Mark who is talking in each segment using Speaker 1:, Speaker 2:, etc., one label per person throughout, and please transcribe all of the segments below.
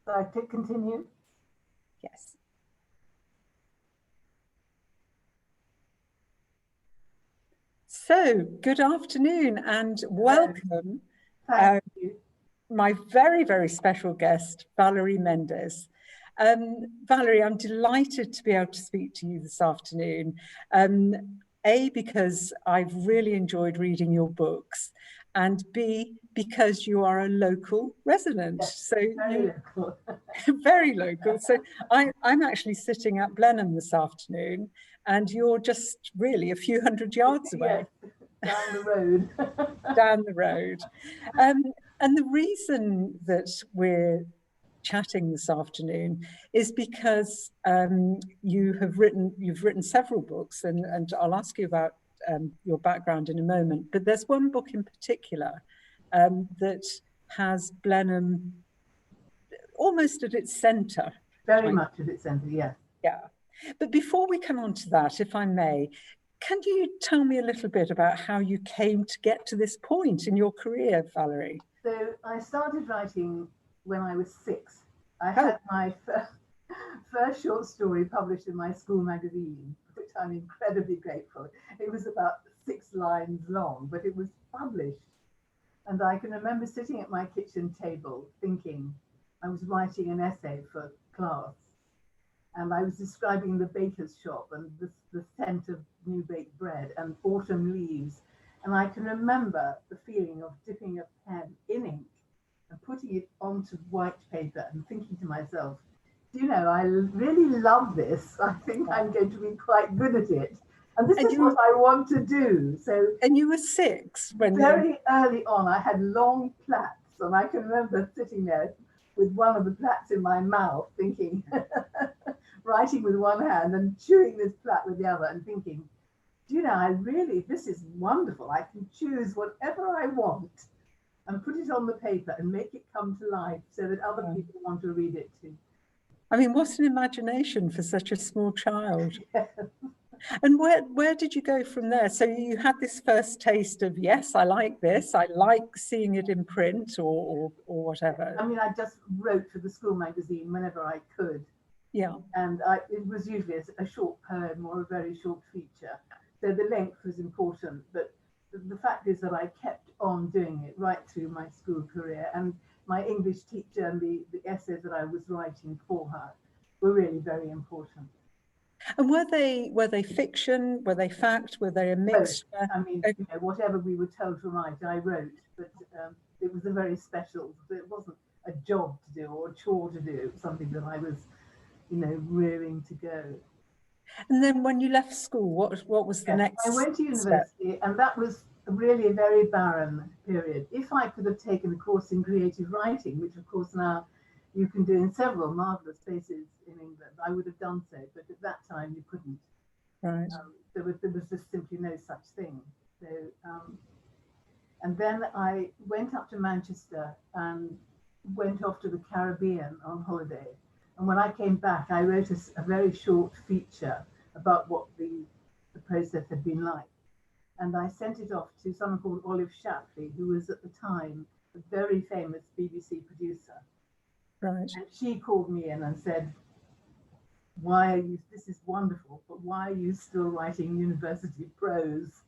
Speaker 1: So I click continue.
Speaker 2: Yes. So, good afternoon and welcome.
Speaker 1: Thank you.
Speaker 2: My very, very special guest, Valerie Mendes. Valerie, I'm delighted to be able to speak to you this afternoon. A, because I've really enjoyed reading your books, and B, because you are a local resident.
Speaker 1: Yes,
Speaker 2: so
Speaker 1: very local.
Speaker 2: very local. So I'm actually sitting at Blenheim this afternoon, and you're just really a few hundred yards away.
Speaker 1: Yes, down the road.
Speaker 2: Down the road. And the reason that we're chatting this afternoon is because you've written several books, and I'll ask you about your background in a moment. But there's one book in particular that has Blenheim almost at its centre.
Speaker 1: Very much at its centre, yes.
Speaker 2: Yeah. But before we come on to that, if I may, can you tell me a little bit about how you came to get to this point in your career, Valerie?
Speaker 1: So I started writing when I was 6. I had my first short story published in my school magazine, for which I'm incredibly grateful. It was about 6 lines long, but it was published. And I can remember sitting at my kitchen table thinking I was writing an essay for class. And I was describing the baker's shop and the scent of new baked bread and autumn leaves. And I can remember the feeling of dipping a pen in ink and putting it onto white paper and thinking to myself, do you know, I really love this. I think I'm going to be quite good at it. And this is what I want to do. So,
Speaker 2: and you were 6 when
Speaker 1: very early on, I had long plaits, and I can remember sitting there with one of the plaits in my mouth, thinking, writing with one hand and chewing this plat with the other, and thinking, do you know, this is wonderful. I can choose whatever I want and put it on the paper and make it come to life so that other people want to read it too.
Speaker 2: I mean, what an imagination for such a small child.
Speaker 1: Yes.
Speaker 2: And where did you go from there? So you had this first taste of, yes, I like this. I like seeing it in print or whatever.
Speaker 1: I mean, I just wrote for the school magazine whenever I could.
Speaker 2: Yeah.
Speaker 1: And it was usually a short poem or a very short feature. So the length was important, but the fact is that I kept on doing it right through my school career. And my English teacher and the essays that I was writing for her were really very important.
Speaker 2: And were they fiction? Were they fact? Were they a mixture?
Speaker 1: Both. I mean, you know, whatever we were told to write, I wrote, but it was a very special. It wasn't a job to do or a chore to do. It was something that I was, you know, rearing to go.
Speaker 2: And then when you left school, what was the next?
Speaker 1: I went to university, and that was really a very barren period. If I could have taken a course in creative writing, which of course now you can do in several marvelous places in England, I would have done so, but at that time you couldn't.
Speaker 2: Right.
Speaker 1: There was just simply no such thing. So, and then I went up to Manchester and went off to the Caribbean on holiday. And when I came back, I wrote a very short feature about what the process had been like. And I sent it off to someone called Olive Shapley, who was at the time a very famous BBC producer.
Speaker 2: Right.
Speaker 1: And she called me in and said, why are you, this is wonderful, but why are you still writing university prose?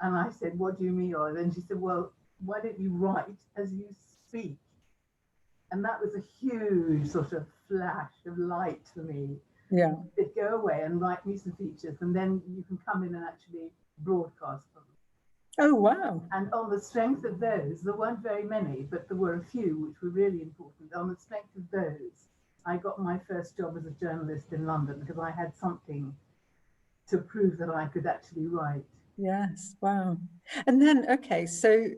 Speaker 1: And I said, what do you mean, Olive? And she said, well, why don't you write as you speak? And that was a huge sort of flash of light for me.
Speaker 2: Yeah.
Speaker 1: They'd go away and write me some features, and then you can come in and actually broadcast them.
Speaker 2: Oh, wow.
Speaker 1: And on the strength of those, there weren't very many, but there were a few which were really important. On the strength of those, I got my first job as a journalist in London because I had something to prove that I could actually write.
Speaker 2: Yes, wow. And then, okay, so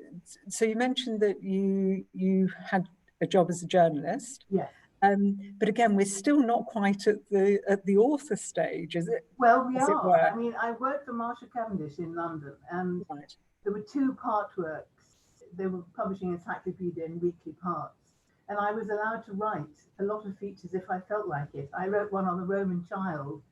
Speaker 2: you mentioned that you had a job as a journalist.
Speaker 1: Yes.
Speaker 2: But again, we're still not quite at the author stage, is it?
Speaker 1: Well, we are. I mean, I worked for Marshall Cavendish in London, and there were 2 part works. They were publishing Encyclopedia in weekly parts, and I was allowed to write a lot of features if I felt like it. I wrote one on the Roman child,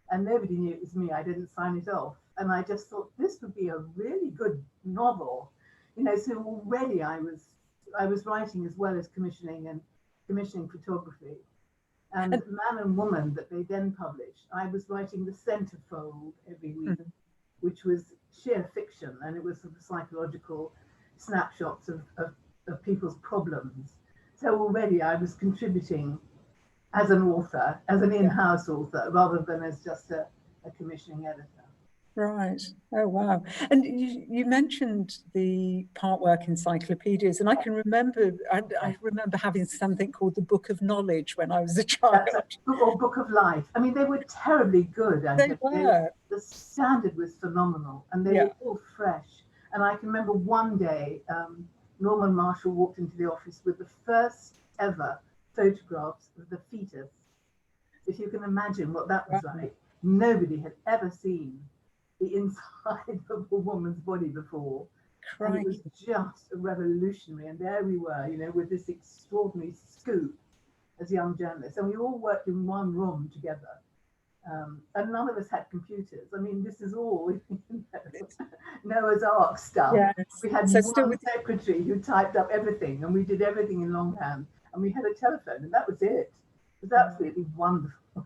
Speaker 1: and nobody knew it was me. I didn't sign it off, and I just thought this would be a really good novel, you know. So already I was writing as well as commissioning and commissioning photography. And Man and Woman that they then published, I was writing the centerfold every week, which was sheer fiction, and it was sort of psychological snapshots of people's problems. So already I was contributing as an author, as an in-house author, rather than as just a commissioning editor.
Speaker 2: Right. Oh, wow. And you mentioned the part work encyclopedias, and I can remember, I remember having something called the Book of Knowledge when I was a child.
Speaker 1: Or Book of Life. I mean, they were terribly good.
Speaker 2: They were.
Speaker 1: The standard was phenomenal, and they were all fresh. And I can remember one day, Norman Marshall walked into the office with the first ever photographs of the fetus. If you can imagine what that was like, nobody had ever seen the inside of a woman's body before. And it was just revolutionary. And there we were, you know, with this extraordinary scoop as young journalists. And we all worked in one room together. And none of us had computers. I mean, this is all Noah's Ark stuff. Yes. We had one secretary who typed up everything, and we did everything in longhand. And we had a telephone, and that was it. It was absolutely wonderful.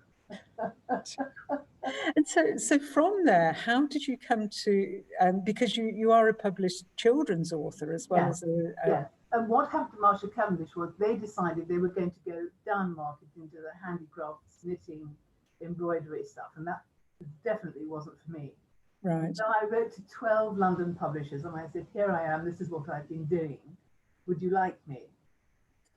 Speaker 2: And so from there, how did you come to, because you are a published children's author as well as a...
Speaker 1: And what happened to Marshall Cavendish was they decided they were going to go down market into the handicrafts, knitting, embroidery stuff, and that definitely wasn't for me.
Speaker 2: Right.
Speaker 1: So I wrote to 12 London publishers, and I said, here I am, this is what I've been doing. Would you like me?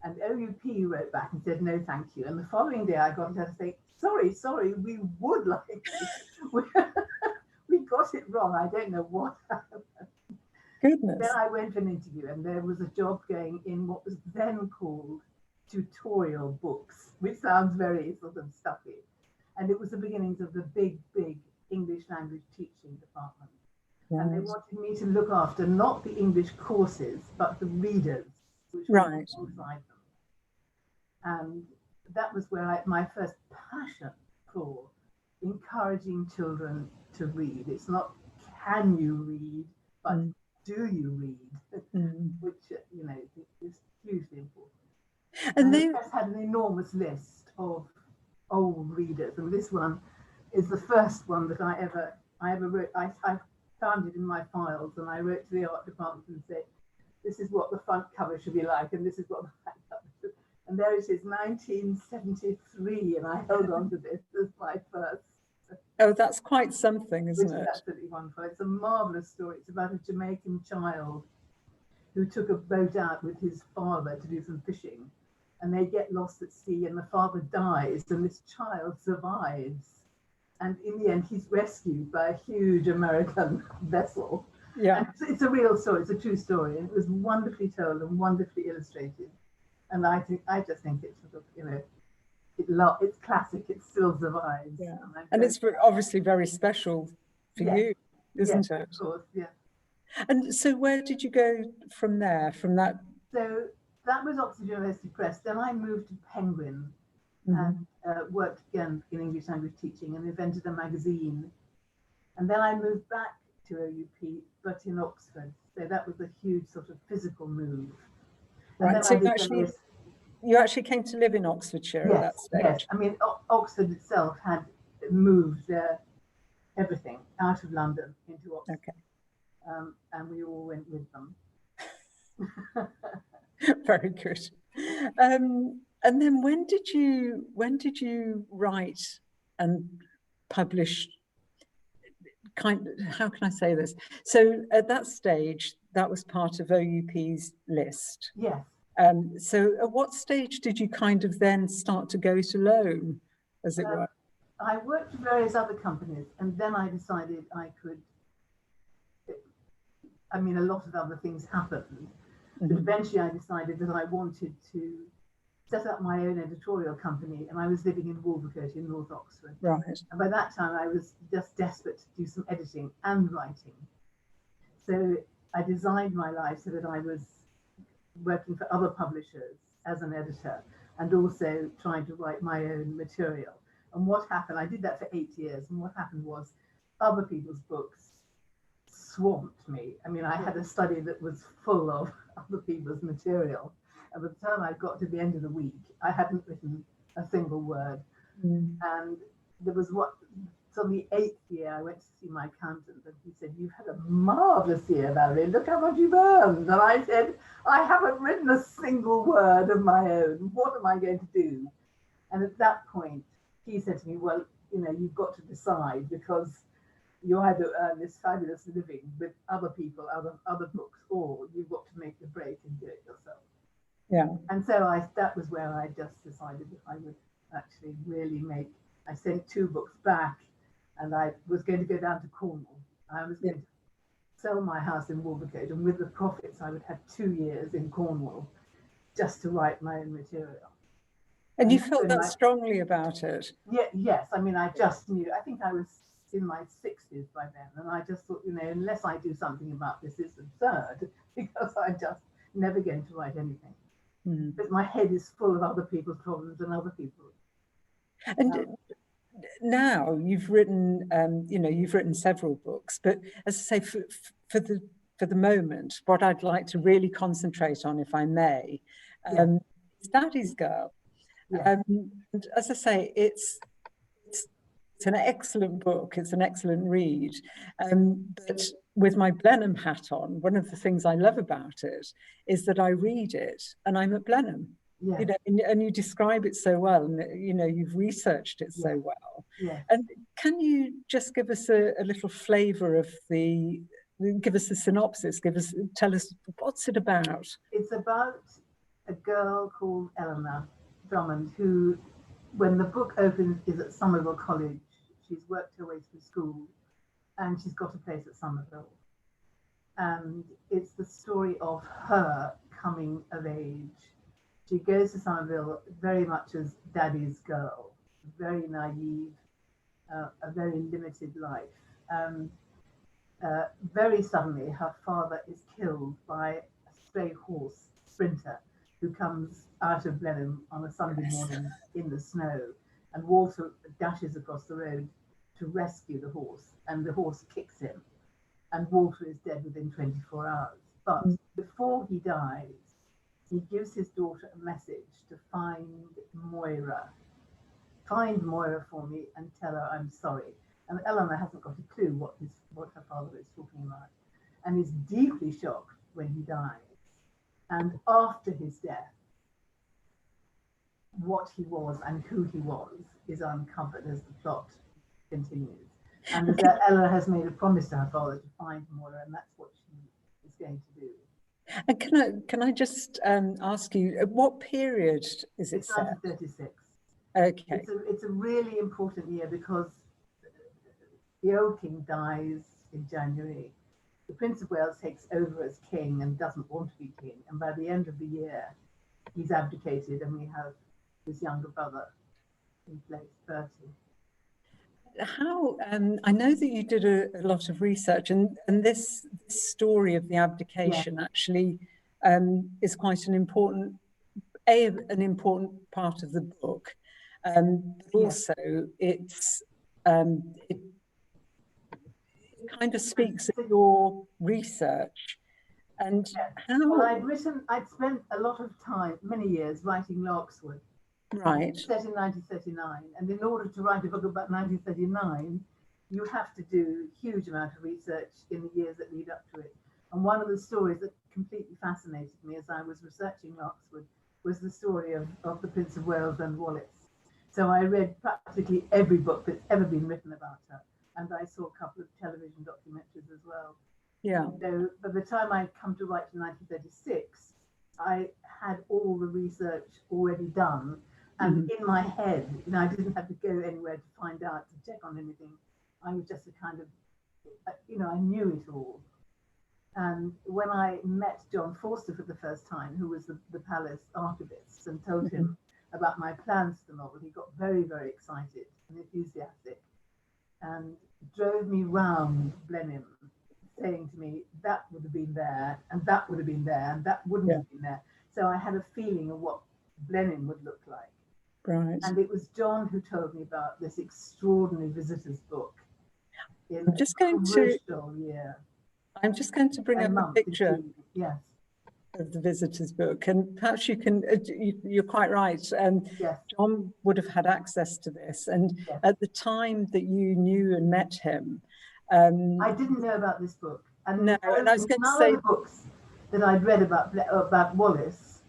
Speaker 1: And OUP wrote back and said, no, thank you. And the following day I got a letter saying, sorry, we would like you. We got it wrong. I don't know what happened.
Speaker 2: Goodness.
Speaker 1: Then I went for an interview, and there was a job going in what was then called tutorial books, which sounds very sort of stuffy. And it was the beginnings of the big English language teaching department. Right. And they wanted me to look after not the English courses, but the readers, which were alongside them. And that was where my first passion for encouraging children to read. It's not can you read, but do you read, which, you know, is hugely important. And they had an enormous list of old readers, and this one is the first one that I ever wrote. I found it in my files, and I wrote to the art department and said, this is what the front cover should be like, and this is what the back cover should be. And there it is, 1973, and I held on to this as my first.
Speaker 2: Oh, that's quite something, isn't it?
Speaker 1: It's absolutely wonderful. It's a marvellous story. It's about a Jamaican child who took a boat out with his father to do some fishing, and they get lost at sea, and the father dies, and this child survives. And in the end, he's rescued by a huge American vessel. Yeah, and it's a real story. It's a true story, and it was wonderfully told and wonderfully illustrated. And I just think it's sort of, you know, it's classic. It still survives.
Speaker 2: Yeah, and it's obviously very special for you, isn't it?
Speaker 1: Of course, yeah.
Speaker 2: And so, where did you go from there? From that?
Speaker 1: So that was Oxford University Press. Then I moved to Penguin and worked again in English language teaching and invented a magazine. And then I moved back to OUP, but in Oxford. So that was a huge sort of physical move.
Speaker 2: Right. So you actually came to live in Oxfordshire at that stage.
Speaker 1: Yes. I mean, Oxford itself had moved everything out of London into Oxford. Okay. And we all went with them.
Speaker 2: Very good. And then when did you write and publish? How can I say this? So at that stage, that was part of OUP's list.
Speaker 1: Yes.
Speaker 2: So at what stage did you kind of then start to go it alone, as it were?
Speaker 1: I worked for various other companies, and then I decided I could. I mean, a lot of other things happened, but eventually I decided that I wanted to set up my own editorial company, and I was living in Wolvercote in North Oxford.
Speaker 2: Right.
Speaker 1: And by that time, I was just desperate to do some editing and writing. So I designed my life so that I was working for other publishers as an editor and also trying to write my own material. And what happened, I did that for 8 years, and what happened was other people's books swamped me. I mean, I had a study that was full of other people's material. And by the time I got to the end of the week, I hadn't written a single word. And there was so the 8th year, I went to see my accountant, and he said, "You've had a marvelous year, Valerie. Look how much you've earned." And I said, "I haven't written a single word of my own. What am I going to do?" And at that point, he said to me, "Well, you know, you've got to decide, because you either earn this fabulous living with other people, other books, or you've got to make the break and do it yourself."
Speaker 2: Yeah.
Speaker 1: And so that was where I just decided that I would actually really I sent 2 books back, and I was going to go down to Cornwall. I was going to sell my house in Wolvercote, and with the profits, I would have 2 years in Cornwall just to write my own material.
Speaker 2: And you felt that strongly about it?
Speaker 1: Yeah, yes. I mean, I just knew. I think I was in my 60s by then, and I just thought, you know, unless I do something about this, it's absurd, because I'm just never going to write anything. Because my head is full of other people's problems and other people's.
Speaker 2: And now you've written, you know, you've written several books, but as I say, for the moment, what I'd like to really concentrate on, if I may, is Daddy's Girl. And as I say, it's an excellent book. It's an excellent read. But with my Blenheim hat on, one of the things I love about it is that I read it and I'm at Blenheim. You know, and you describe it so well, and you know, you've researched it so well. And can you just give us a little flavour of give us a synopsis, tell us, what's it about?
Speaker 1: It's about a girl called Eleanor Drummond, who, when the book opens, is at Somerville College. She's worked her way through school, and she's got a place at Somerville. And it's the story of her coming of age. She goes to Somerville very much as Daddy's girl, very naive, a very limited life. Very suddenly, her father is killed by a stray horse, Sprinter, who comes out of Blenheim on a Sunday morning in the snow, and Walter dashes across the road to rescue the horse, and the horse kicks him, and Walter is dead within 24 hours. But before he dies, he gives his daughter a message to find Moira. Find Moira for me and tell her I'm sorry. And Eleanor hasn't got a clue what her father is talking about, and is deeply shocked when he dies. And after his death, what he was and who he was is uncovered as the plot continues. And that Eleanor has made a promise to her father to find Moira, and that's what she is going to do.
Speaker 2: And can I just ask you, at what period is it set?
Speaker 1: 1936.
Speaker 2: Okay.
Speaker 1: It's a really important year, because the old king dies in January. The Prince of Wales takes over as king and doesn't want to be king. And by the end of the year, he's abdicated, and we have his younger brother in place, Bertie.
Speaker 2: How I know that you did a lot of research, and this story of the abdication actually is quite an important part of the book, but also it kind of speaks of your research and how.
Speaker 1: Well, I'd spent a lot of time, many years, writing Larkswood.
Speaker 2: Right.
Speaker 1: Set in 1939, and in order to write a book about 1939, you have to do a huge amount of research in the years that lead up to it. And one of the stories that completely fascinated me as I was researching Larkswood was the story of the Prince of Wales and Wallace. So I read practically every book that's ever been written about her, and I saw a couple of television documentaries as well.
Speaker 2: Yeah.
Speaker 1: So by the time I come to write in 1936, I had all the research already done. And in my head, you know, I didn't have to go anywhere to find out, to check on anything. I was just a kind of, you know, I knew it all. And when I met John Forster for the first time, who was the palace archivist, and told him about my plans for the novel, he got very, very excited and enthusiastic, and drove me round Blenheim, saying to me, that would have been there, and that would have been there, and that wouldn't have been there. So I had a feeling of what Blenheim would look like.
Speaker 2: Right.
Speaker 1: And it was John who told me about this extraordinary visitors book.
Speaker 2: I'm just going to bring
Speaker 1: year
Speaker 2: up a picture
Speaker 1: yes.
Speaker 2: of the visitor's book, and perhaps you can, you're quite right.
Speaker 1: Yes.
Speaker 2: John would have had access to this, and
Speaker 1: Yes.
Speaker 2: at the time that you knew and met him,
Speaker 1: I didn't know about this book, and
Speaker 2: no, and I was going to
Speaker 1: none
Speaker 2: say,
Speaker 1: of the books that I'd read about Wallace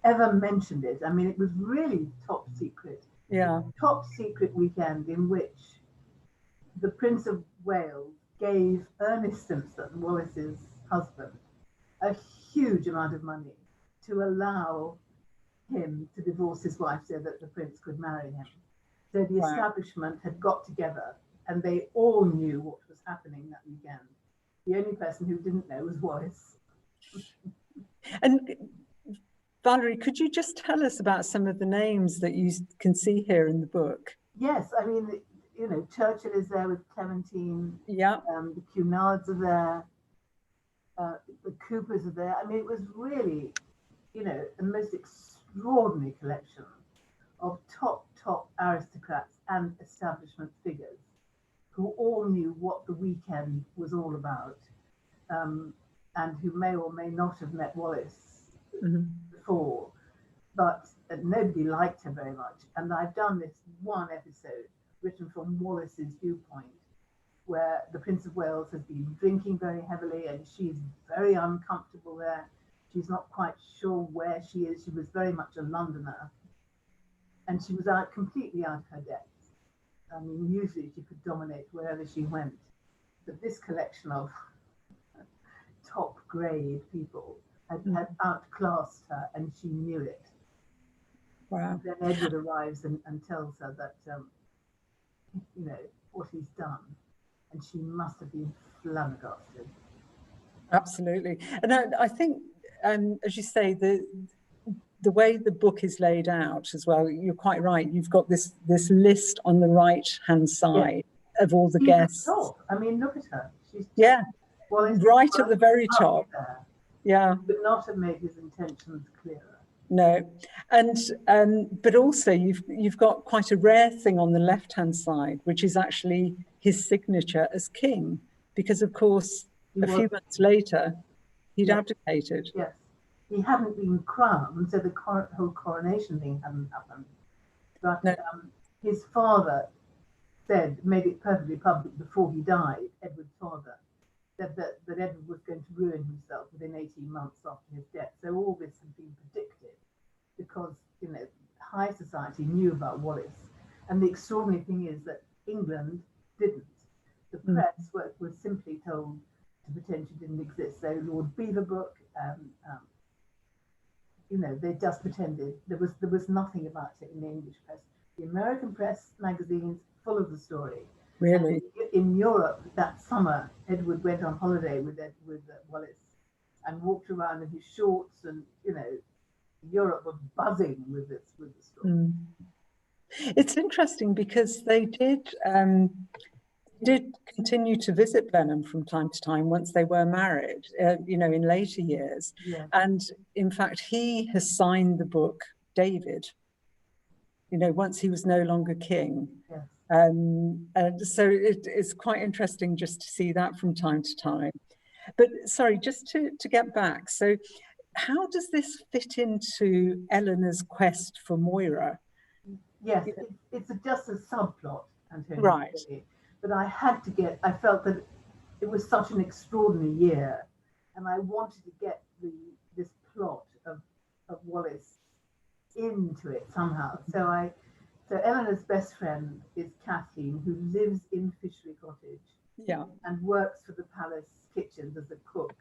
Speaker 1: ever mentioned it. I mean, it was really top secret.
Speaker 2: yeah,
Speaker 1: Top secret weekend in which the Prince of Wales gave Ernest Simpson, Wallace's husband, a huge amount of money to allow him to divorce his wife so that the prince could marry him. So the
Speaker 2: wow.
Speaker 1: establishment had got together and they all knew what was happening that weekend. The only person who didn't know was Wallace.
Speaker 2: And Valerie, could you just tell us about some of the names that you can see here in the book?
Speaker 1: Yes, I mean, you know, Churchill is there with Clementine.
Speaker 2: Yeah.
Speaker 1: The Cunards are there. The Coopers are there. I mean, it was really, you know, the most extraordinary collection of top aristocrats and establishment figures who all knew what the weekend was all about, and who may or may not have met Wallace before, but nobody liked her very much. And I've done this one episode written from Wallace's viewpoint, where the Prince of Wales has been drinking very heavily and she's very uncomfortable there. She's not quite sure where she is. She was very much a Londoner, and she was completely out of her depth. I mean, usually she could dominate wherever she went, but this collection of top grade people had outclassed her, and she knew it.
Speaker 2: Wow.
Speaker 1: And then Edward arrives and tells her that, you know, what he's done, and she must have been flabbergasted.
Speaker 2: Absolutely. And I think, as you say, the way the book is laid out as well, you're quite right. You've got this list on the right-hand side of all the guests.
Speaker 1: I mean, look at her. She's
Speaker 2: right at the very top.
Speaker 1: There.
Speaker 2: Yeah.
Speaker 1: But not have made his intentions clearer.
Speaker 2: No, and but also you've got quite a rare thing on the left-hand side, which is actually his signature as king, because of course a few months later he'd abdicated.
Speaker 1: Yes, he hadn't been crowned, so the whole coronation thing hadn't happened. But his father made it perfectly public before he died. Edward's father said that Edward was going to ruin himself within 18 months after his death. So all this had been predicted, because, you know, high society knew about Wallace. And the extraordinary thing is that England didn't. The press was simply told to pretend she didn't exist. So Lord Beaverbrook, you know, they just pretended. There was nothing about it in the English press. The American press magazines full of the story.
Speaker 2: Really?
Speaker 1: In Europe that summer, Edward went on holiday with Wallace and walked around in his shorts, and, you know, Europe was buzzing with the story.
Speaker 2: It's interesting because they did continue to visit Blenheim from time to time once they were married, you know, in later years.
Speaker 1: Yeah.
Speaker 2: And in fact, he has signed the book David, you know, once he was no longer king.
Speaker 1: Yes.
Speaker 2: And so it's quite interesting just to see that from time to time. But sorry, just to get back. So how does this fit into Eleanor's quest for Moira?
Speaker 1: Yes, it's just a subplot, Antonio.
Speaker 2: Right.
Speaker 1: Really. But I felt that it was such an extraordinary year, and I wanted to get this plot of Wallace into it somehow. So Eleanor's best friend is Kathleen, who lives in Fishery Cottage.
Speaker 2: Yeah. And
Speaker 1: works for the palace kitchens as a cook.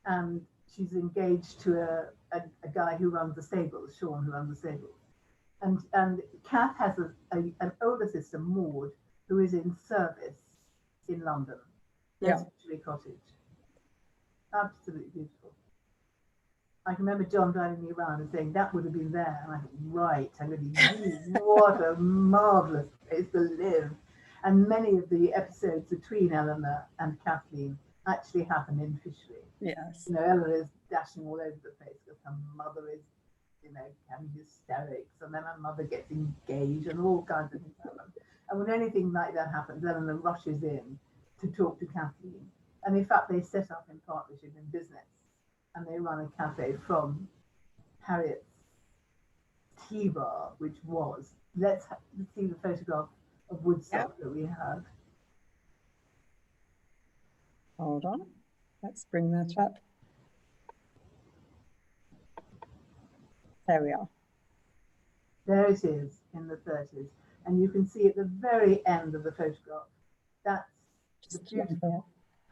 Speaker 1: And she's engaged to a guy who runs the stables, Sean, who runs the stables. And Kath has an older sister, Maud, who is in service in London. There's Fishery Cottage. Absolutely beautiful. I can remember John driving me around and saying that would have been there. And I thought, right, I'm going to what a marvelous place to live. And many of the episodes between Eleanor and Kathleen actually happen in Fishery.
Speaker 2: Yes.
Speaker 1: You know, Eleanor is dashing all over the place because her mother is, you know, having hysterics, and then her mother gets engaged, and all kinds of things happen. And when anything like that happens, Eleanor rushes in to talk to Kathleen. And in fact, they set up in partnership in business. and they run a cafe from Harriet's tea bar, which was, let's see the photograph of Woodstock that we have.
Speaker 2: Hold on, let's bring that up. There we are.
Speaker 1: There it is in the 30s. And you can see at the very end of the photograph, that's the beautiful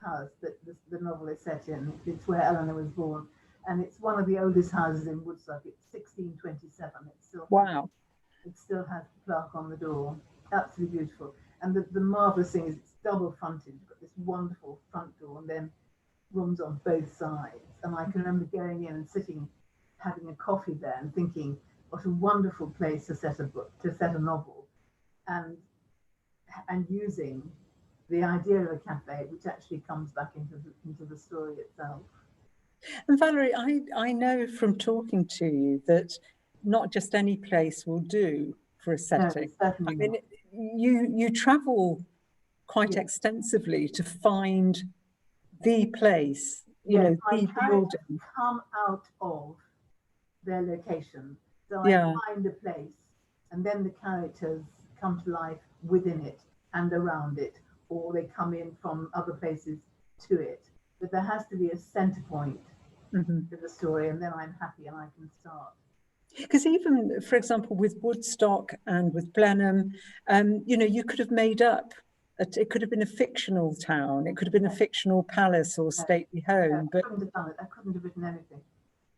Speaker 1: house that the novel is set in. It's where Eleanor was born. And it's one of the oldest houses in Woodstock. It's 1627. It still has the plaque on the door. Absolutely beautiful. And the marvelous thing is it's double fronted. You've got this wonderful front door and then rooms on both sides. And I can remember going in and sitting, having a coffee there and thinking, what a wonderful place to set a book, to set a novel, and using the idea of a cafe, which actually comes back into the story itself.
Speaker 2: And Valerie, I know from talking to you that not just any place will do for a setting.
Speaker 1: No, certainly
Speaker 2: I mean, you travel quite extensively to find the place, you know, the building.
Speaker 1: Come out of their location. So I find a place, and then the characters come to life within it and around it, or they come in from other places to it. But there has to be a center point to the story, and then I'm happy and I can start.
Speaker 2: Because even, for example, with Woodstock and with Blenheim, you know, you could have made up, it could have been a fictional town, it could have been a fictional palace or stately home.
Speaker 1: But I couldn't have done it. I couldn't have written anything.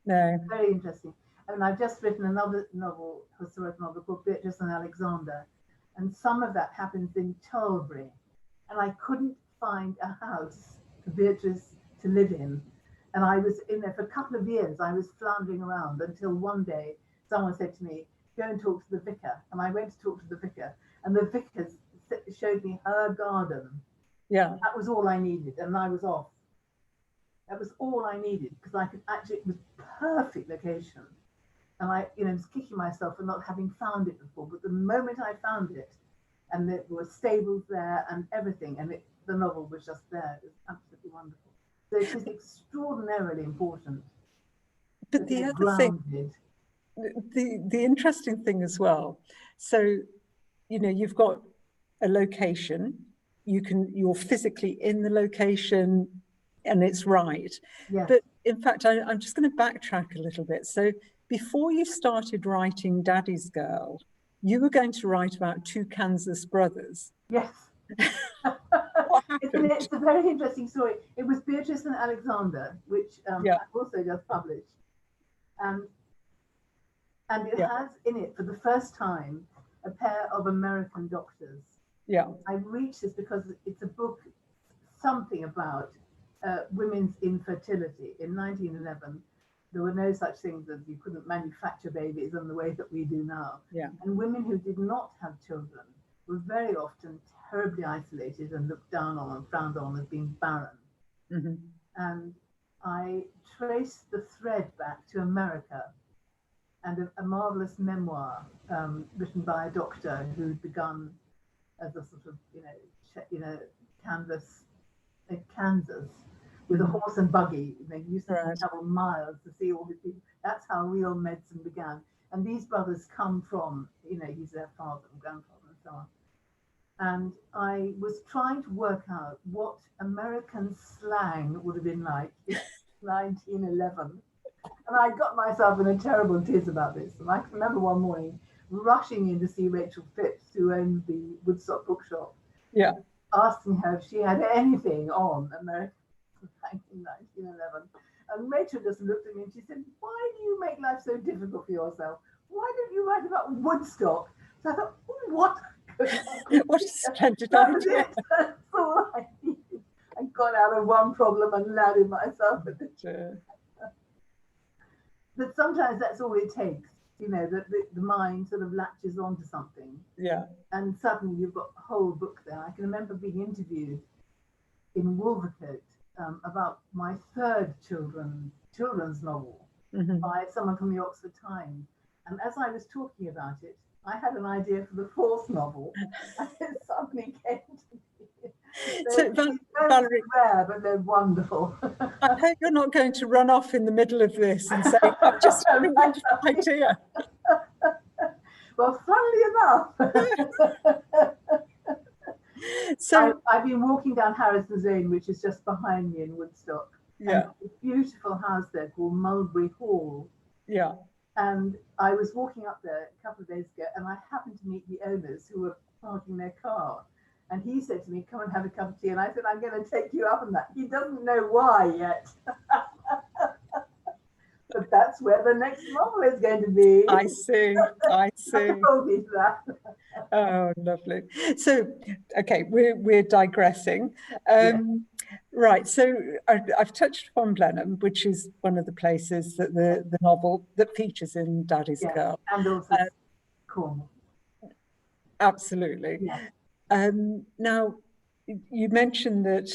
Speaker 2: No.
Speaker 1: Very interesting. And I've just written another novel, historical novel called Beatrice and Alexander. And some of that happens in Tilbury. And I couldn't find a house for Beatrice to live in. And I was in there for a couple of years. I was floundering around until one day someone said to me, go and talk to the vicar. And I went to talk to the vicar. And the vicar showed me her garden.
Speaker 2: Yeah.
Speaker 1: That was all I needed. And I was off. That was all I needed because I could actually, it was perfect location. And I, you know, was kicking myself for not having found it before. But the moment I found it, and there were stables there and everything, and the novel was just there. It was absolutely wonderful. So it is extraordinarily important.
Speaker 2: But the other thing, the interesting thing as well. So, you know, you've got a location. You're physically in the location, and it's right.
Speaker 1: Yes.
Speaker 2: But in fact, I'm just going to backtrack a little bit. So before you started writing Daddy's Girl, you were going to write about two Kansas brothers.
Speaker 1: Yes.
Speaker 2: What happened?
Speaker 1: It's a very interesting story. It was Beatrice and Alexander, which I've also just published. And it has in it, for the first time, a pair of American doctors.
Speaker 2: Yeah.
Speaker 1: I reached this because it's a book, something about women's infertility. In 1911, there were no such things as you couldn't manufacture babies in the way that we do now.
Speaker 2: Yeah.
Speaker 1: And women who did not have children were very often terribly isolated and looked down on and frowned on as being barren.
Speaker 2: Mm-hmm.
Speaker 1: And I traced the thread back to America and a marvelous memoir written by a doctor who'd begun as a sort of, canvas in Kansas with a horse and buggy. They used to travel miles to see all the people. That's how real medicine began. And these brothers come from, he's their father and grandfather and so on. And I was trying to work out what American slang would have been like in 1911. And I got myself in a terrible tiz about this. And I can remember one morning rushing in to see Rachel Phipps, who owned the Woodstock bookshop, asking her if she had anything on American slang in 1911. And Rachel just looked at me and she said, why do you make life so difficult for yourself? Why don't you write about Woodstock? So I thought, what?
Speaker 2: What a splendid idea.
Speaker 1: That's all I needed. I got out of one problem and landed myself at the But sometimes that's all it takes, that the mind sort of latches onto something.
Speaker 2: Yeah.
Speaker 1: And suddenly you've got a whole book there. I can remember being interviewed in Wolvercote about my third children's novel by someone from the Oxford Times. And as I was talking about it, I had an idea for the fourth novel, and it suddenly came to me.
Speaker 2: So, Valerie,
Speaker 1: rare, but they're wonderful.
Speaker 2: I hope you're not going to run off in the middle of this and say, I've just had a wonderful idea.
Speaker 1: Well, funnily enough,
Speaker 2: So
Speaker 1: I've been walking down Harrison's Lane, which is just behind me in Woodstock.
Speaker 2: yeah,
Speaker 1: and a beautiful house there called Mulberry Hall.
Speaker 2: yeah.
Speaker 1: And I was walking up there a couple of days ago, and I happened to meet the owners who were parking their car. And he said to me, "Come and have a cup of tea." And I said, "I'm going to take you up on that." He doesn't know why yet. But that's where the next novel is going to be.
Speaker 2: I see. I see.
Speaker 1: I told you that.
Speaker 2: Oh, lovely. So, okay, we're digressing. Right. So I've touched upon Blenheim, which is one of the places that the novel that features in Daddy's Girl.
Speaker 1: And also Cornwall.
Speaker 2: Absolutely.
Speaker 1: Yeah.
Speaker 2: Now, you mentioned that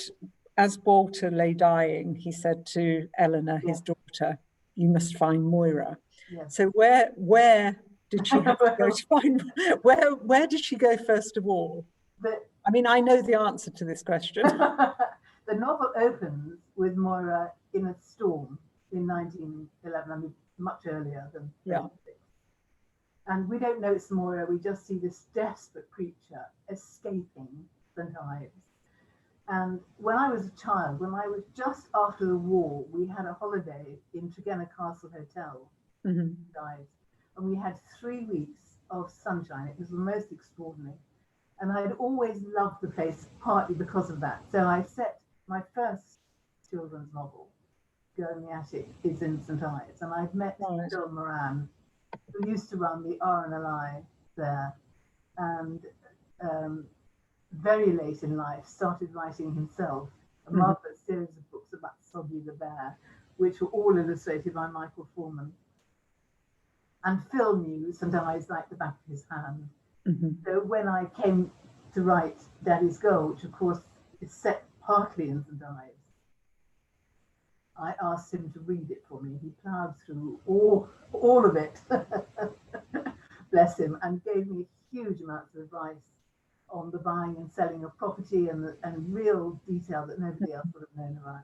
Speaker 2: as Walter lay dying, he said to Eleanor, his daughter, "You must find Moira."
Speaker 1: Yes.
Speaker 2: So where did she have to go to find? Where did she go first of all? I mean, I know the answer to this question.
Speaker 1: The novel opens with Moira in a storm in 1911. I mean, much earlier than 36. And we don't know it's Moira. We just see this desperate creature escaping St. Ives. And when I was a child, when I was just after the war, we had a holiday in Tregenna Castle Hotel, and we had 3 weeks of sunshine. It was the most extraordinary. And I had always loved the place, partly because of that. So I set my first children's novel, Girl in the Attic, is in St. Ives. And I'd met John Moran, who used to run the RNLI there. And very late in life, started writing himself a marvelous series of books about Soggy the Bear, which were all illustrated by Michael Foreman. And Phil knew St. Ives like the back of his hand. So when I came to write Daddy's Girl, which of course is set partly in St. Ives, I asked him to read it for me. He ploughed through all of it, bless him, and gave me huge amounts of advice on the buying and selling of property and real detail that nobody else would have known about.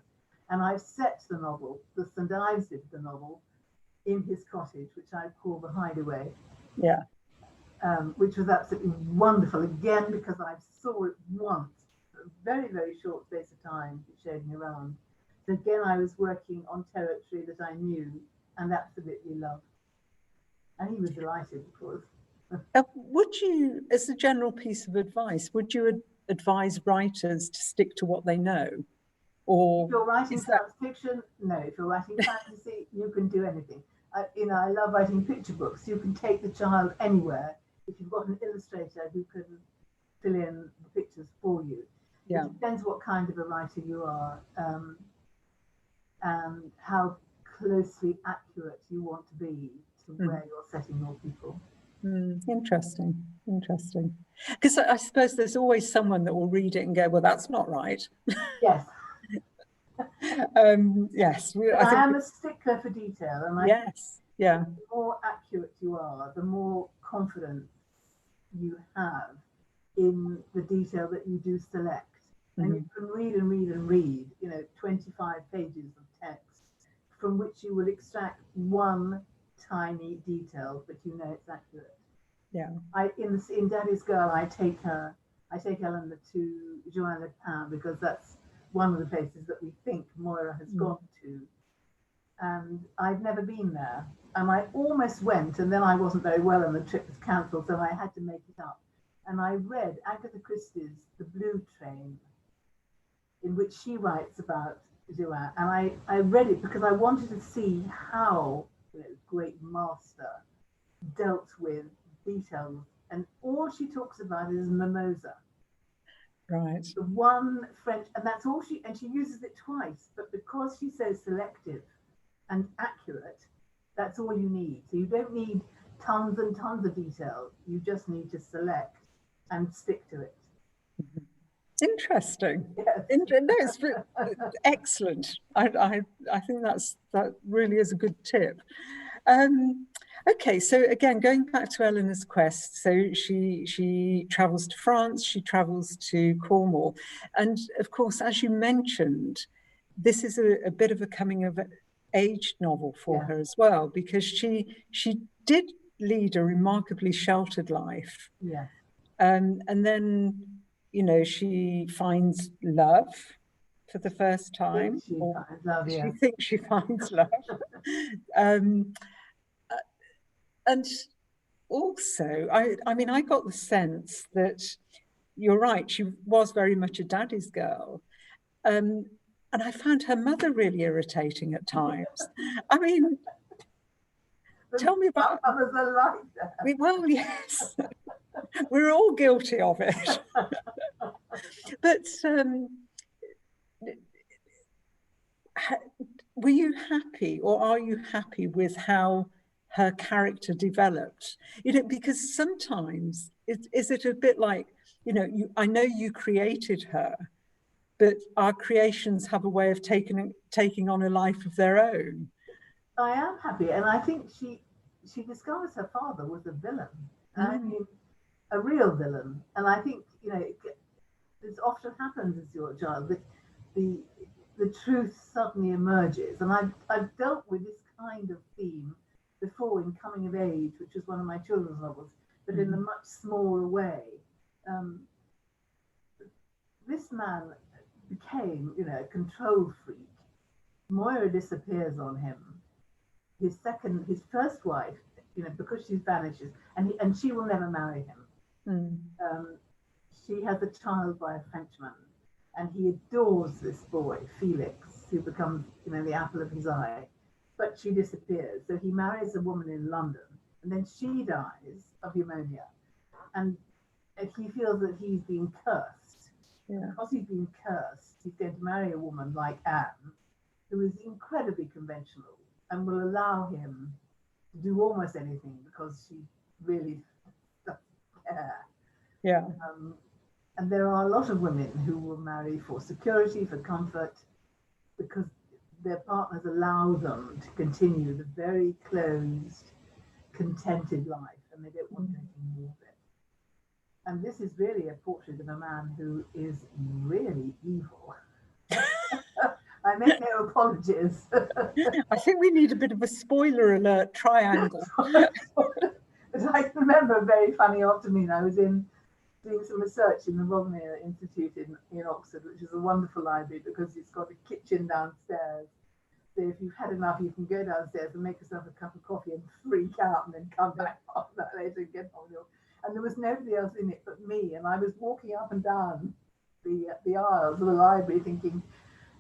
Speaker 1: And I've set the novel, the St. Ives did the novel, in his cottage, which I call the Hideaway.
Speaker 2: Yeah.
Speaker 1: Which was absolutely wonderful, again, because I saw it once, a very, very short space of time, it showed me around. So again, I was working on territory that I knew and absolutely loved. And he was delighted, of course.
Speaker 2: Would you, as a general piece of advice, would you advise writers to stick to what they know? Or
Speaker 1: if you're writing science fiction, no. If you're writing fantasy, you can do anything. I love writing picture books. You can take the child anywhere if you've got an illustrator who can fill in the pictures for you.
Speaker 2: Yeah.
Speaker 1: It depends what kind of a writer you are and how closely accurate you want to be to where you're setting your people.
Speaker 2: Interesting. Because I suppose there's always someone that will read it and go, "Well, that's not right."
Speaker 1: Yes.
Speaker 2: Yes.
Speaker 1: I am a stickler for detail, and
Speaker 2: the
Speaker 1: more accurate you are, the more confidence you have in the detail that you do select. And you can read and read and read, 25 pages of text from which you will extract one tiny detail, but you know it's accurate.
Speaker 2: Yeah.
Speaker 1: In Daddy's Girl, I take Eleanor to Join-le-Pin because that's one of the places that we think Moira has gone to. And I've never been there. And I almost went, and then I wasn't very well and the trip was cancelled, so I had to make it up. And I read Agatha Christie's The Blue Train, in which she writes about Joanne. And I read it because I wanted to see how great master dealt with details. And all she talks about is mimosa.
Speaker 2: Right.
Speaker 1: The one French, and that's all she uses it twice, but because she's so selective and accurate, that's all you need. So you don't need tons and tons of detail. You just need to select and stick to it.
Speaker 2: Interesting.
Speaker 1: Yes.
Speaker 2: No, it's excellent. I think that really is a good tip. Okay, so again, going back to Eleanor's quest, so she travels to France, she travels to Cornwall, and of course, as you mentioned, this is a bit of a coming of age novel for her as well, because she did lead a remarkably sheltered life, and then she finds love for the first time, she thinks she finds love. And also, I mean, I got the sense that you're right, she was very much a daddy's girl. And I found her mother really irritating at times. I mean, tell me about...
Speaker 1: Mothers are like that.
Speaker 2: Well, yes, we're all guilty of it. But were you happy, or are you happy with how her character developed? Because sometimes is it a bit like, I know you created her, but our creations have a way of taking on a life of their own.
Speaker 1: I am happy, and I think she discovers her father was a villain. I mean, a real villain. And I think, this often happens as your child, that the truth suddenly emerges. And I've dealt with this kind of theme before in Coming of Age, which is one of my children's novels, but in a much smaller way. This man became, a control freak. Moira disappears on him. His first wife, because she vanishes, and she will never marry him. She has a child by a Frenchman, and he adores this boy, Felix, who becomes, the apple of his eye. But she disappears. So he marries a woman in London, and then she dies of pneumonia. And he feels that he's been cursed. Because he's been cursed, he's going to marry a woman like Anne, who is incredibly conventional and will allow him to do almost anything because she really doesn't care. And there are a lot of women who will marry for security, for comfort, because their partners allow them to continue the very closed, contented life, and they don't want anything more of it. And this is really a portrait of a man who is really evil. I make no apologies.
Speaker 2: I think we need a bit of a spoiler alert triangle.
Speaker 1: But I remember a very funny afternoon. I was doing some research in the Rodmere Institute in Oxford, which is a wonderful library because it's got a kitchen downstairs. So if you've had enough, you can go downstairs and make yourself a cup of coffee and freak out and then come back after that later and get on your... And there was nobody else in it but me. And I was walking up and down the aisles of the library thinking,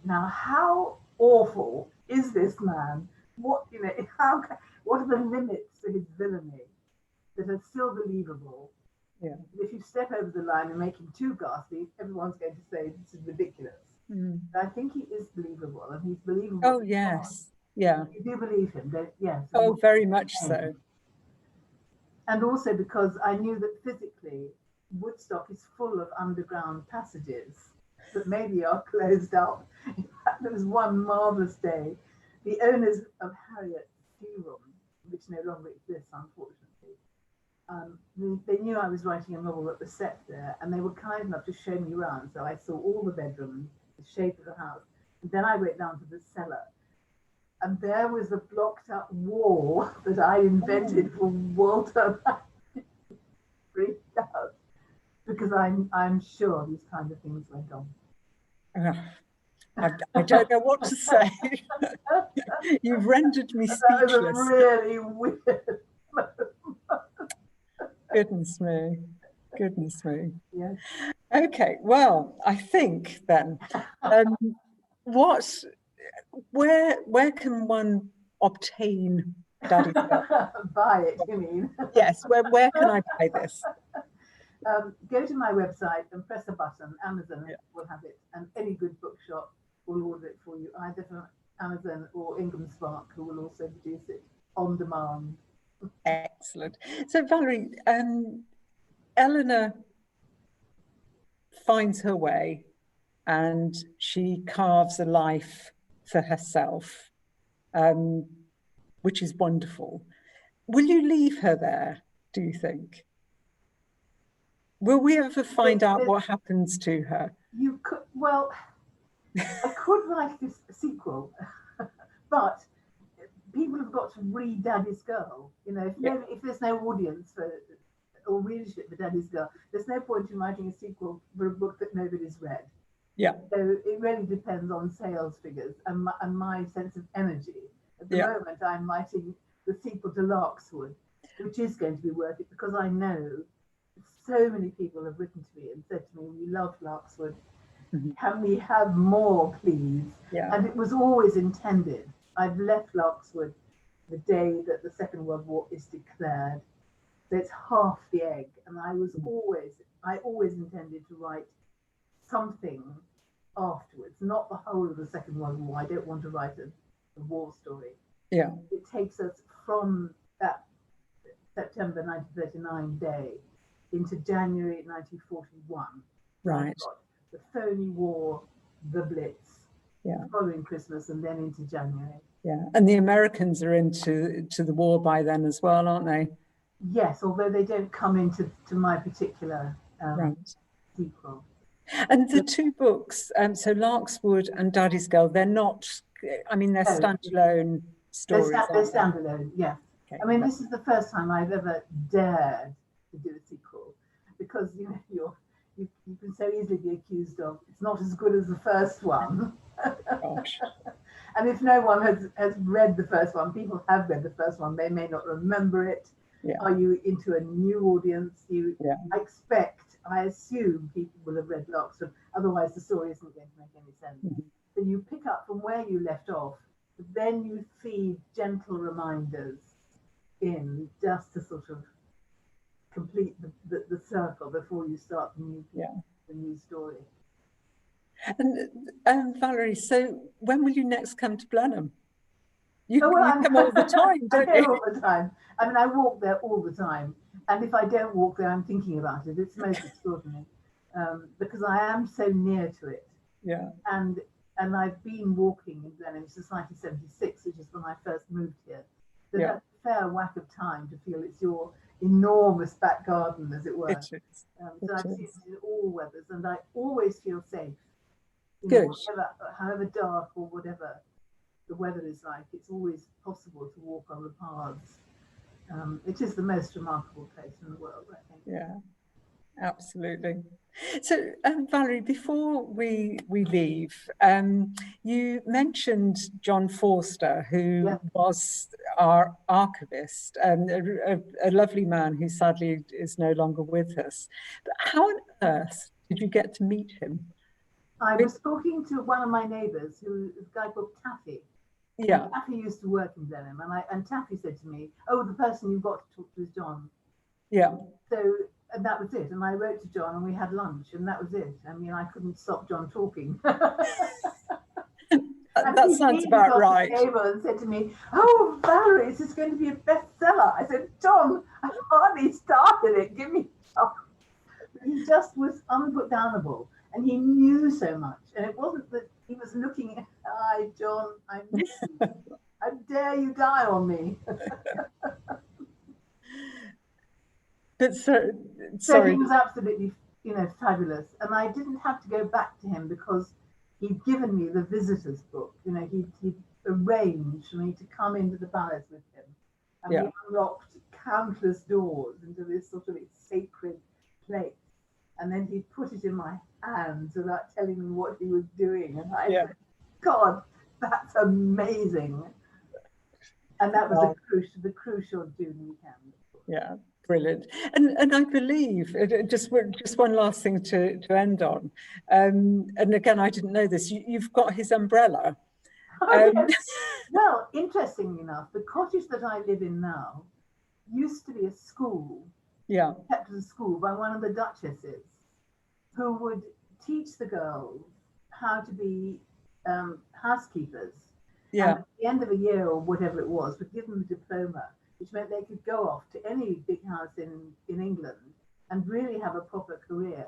Speaker 1: now how awful is this man? What are the limits to his villainy that are still believable? If you step over the line and make him too ghastly, everyone's going to say this is ridiculous. But I think he is believable, and he's believable.
Speaker 2: Oh yes, yeah.
Speaker 1: You do believe him, don't you? Yes.
Speaker 2: Oh, very much so.
Speaker 1: And also because I knew that physically Woodstock is full of underground passages that maybe are closed up. In fact, there was one marvellous day. The owners of Harriet's tea room, which no longer exists, unfortunately, they knew I was writing a novel that was set there, and they were kind enough to show me around. So I saw all the bedrooms, the shape of the house, and then I went down to the cellar. And there was a blocked up wall that I invented for Walter. Freaked out because I'm sure these kind of things went on.
Speaker 2: I don't know what to say. You've rendered me speechless.
Speaker 1: That was a really weird moment.
Speaker 2: Goodness me. Goodness me.
Speaker 1: Yes.
Speaker 2: Okay, well, I think then, where can one obtain Daddy's Girl?
Speaker 1: Buy it, you mean?
Speaker 2: Yes, where can I buy this?
Speaker 1: Go to my website and press a button. Amazon will have it, and any good bookshop will order it for you, either from Amazon or Ingram Spark, who will also produce it on demand.
Speaker 2: Excellent. So Valerie, Eleanor finds her way and she carves a life for herself, which is wonderful. Will you leave her there, do you think? Will we ever find out what happens to her?
Speaker 1: You could, well, I could write this sequel, but people have got to read Daddy's Girl. You know, if there's no audience for or readership for Daddy's Girl, there's no point in writing a sequel for a book that nobody's read.
Speaker 2: Yeah.
Speaker 1: So it really depends on sales figures and my sense of energy. At the moment, I'm writing the sequel to Larkswood, which is going to be worth it because I know so many people have written to me and said to me, "We loved Larkswood. Can we have more, please?" And it was always intended. I've left Larkswood the day that the Second World War is declared. So it's half the egg. And I always intended to write something afterwards, not the whole of the Second World War. I don't want to write a war story.
Speaker 2: Yeah.
Speaker 1: It takes us from that September 1939 day into January 1941.
Speaker 2: Right.
Speaker 1: The phony war, the Blitz, following Christmas, and then into January.
Speaker 2: Yeah, and the Americans are into the war by then as well, aren't they?
Speaker 1: Yes, although they don't come into my particular sequel.
Speaker 2: And the two books, so Larkswood and Daddy's Girl, they're not, I mean, they're standalone stories.
Speaker 1: They're standalone, yes. Okay. I mean, this is the first time I've ever dared to do a sequel because, you know, you can so easily be accused of it's not as good as the first one.
Speaker 2: Gosh.
Speaker 1: And if no one has read the first one, people have read the first one, they may not remember it. Yeah. Are you into a new audience? I assume people will have read Larkswood, otherwise the story isn't going to make any sense. So you pick up from where you left off, but then you feed gentle reminders in just to sort of complete the circle before you start the new story.
Speaker 2: And Valerie, so when will you next come to Blenheim? You come all the time, don't you?
Speaker 1: All the time. I mean, I walk there all the time. And if I don't walk there, I'm thinking about it. It's most extraordinary because I am so near to it.
Speaker 2: Yeah.
Speaker 1: And I've been walking in Blenheim since 1976, which is when I first moved here. So that's a fair whack of time to feel it's your enormous back garden, as it were.
Speaker 2: It is.
Speaker 1: So I've seen it in all weathers, and I always feel safe.
Speaker 2: Good.
Speaker 1: However dark or whatever the weather is like, it's always possible to walk on the paths. It is the most remarkable place in the world, I think.
Speaker 2: Yeah, absolutely. So, Valerie, before we leave, you mentioned John Forster, who was our archivist, a lovely man who sadly is no longer with us. But how on earth did you get to meet him?
Speaker 1: I was talking to one of my neighbours, who is a guy called Taffy.
Speaker 2: Yeah.
Speaker 1: Taffy used to work in Blenheim, and Taffy said to me, "Oh, the person you've got to talk to is John."
Speaker 2: Yeah.
Speaker 1: So, and that was it. And I wrote to John, and we had lunch, and that was it. I mean, I couldn't stop John talking.
Speaker 2: That sounds about right.
Speaker 1: And said to me, "Oh, Valerie, is this going to be a bestseller?" I said, "John, I've hardly started it. Give me time." He just was unputdownable, and he knew so much. And it wasn't that he was looking at, "Hi, John, I miss you. How dare you die on me?"
Speaker 2: But
Speaker 1: so he was absolutely, fabulous. And I didn't have to go back to him because he'd given me the visitors book. He'd arranged for me to come into the palace with him. And we unlocked countless doors into this sort of sacred place. And then he put it in my hands without telling me what he was doing. And I said, "God, that's amazing." And that was the crucial June weekend.
Speaker 2: Yeah, brilliant. And I believe, just one last thing to end on. And again, I didn't know this, you've got his umbrella.
Speaker 1: Yes. Well, interestingly enough, the cottage that I live in now used to be a school.
Speaker 2: Yeah.
Speaker 1: Kept as a school by one of the duchesses, who would teach the girls how to be housekeepers.
Speaker 2: Yeah.
Speaker 1: And at the end of a year or whatever it was, would give them a diploma, which meant they could go off to any big house in England and really have a proper career.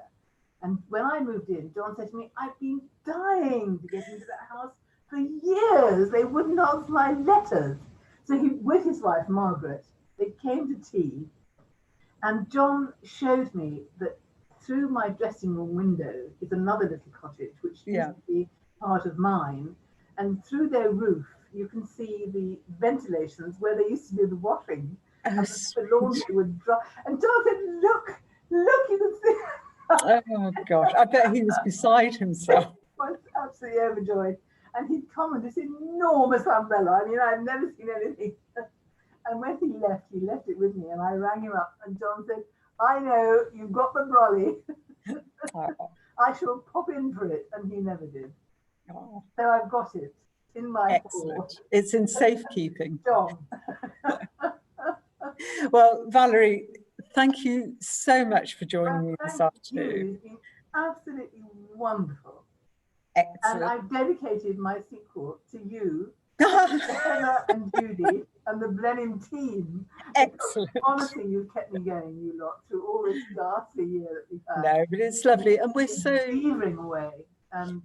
Speaker 1: And when I moved in, John said to me, "I've been dying to get into that house for years. They wouldn't answer my letters." So he, with his wife, Margaret, They came to tea, and John showed me that through my dressing room window is another little cottage, which used to be part of mine. And through their roof, you can see the ventilations where they used to do the washing. And the laundry would dry. And John said, look, you can see.
Speaker 2: Oh gosh, I bet he was beside himself.
Speaker 1: He was absolutely overjoyed. And he'd come with this enormous umbrella. I mean, I've never seen anything. And when he left it with me, and I rang him up, and John said, I know, you've got the brolly. I shall pop in for it. And he never did.
Speaker 2: Oh.
Speaker 1: So I've got it in my
Speaker 2: Excellent. Hall. It's in safekeeping.
Speaker 1: John.
Speaker 2: Well, Valerie, thank you so much for joining me this afternoon.
Speaker 1: It's been absolutely wonderful.
Speaker 2: Excellent.
Speaker 1: And I've dedicated my sequel to you, Emma and Judy, and the Blenheim team.
Speaker 2: Excellent.
Speaker 1: Honestly, you've kept me going, you lot, through all this ghastly year that we've had.
Speaker 2: No, but it's lovely. And we're so...
Speaker 1: beavering away. And,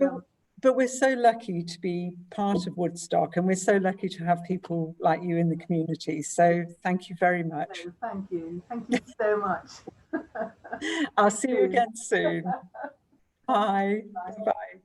Speaker 2: but we're so lucky to be part of Woodstock, and we're so lucky to have people like you in the community. So thank you very much.
Speaker 1: No, thank you. Thank you so much.
Speaker 2: I'll see you again soon. Bye. Bye.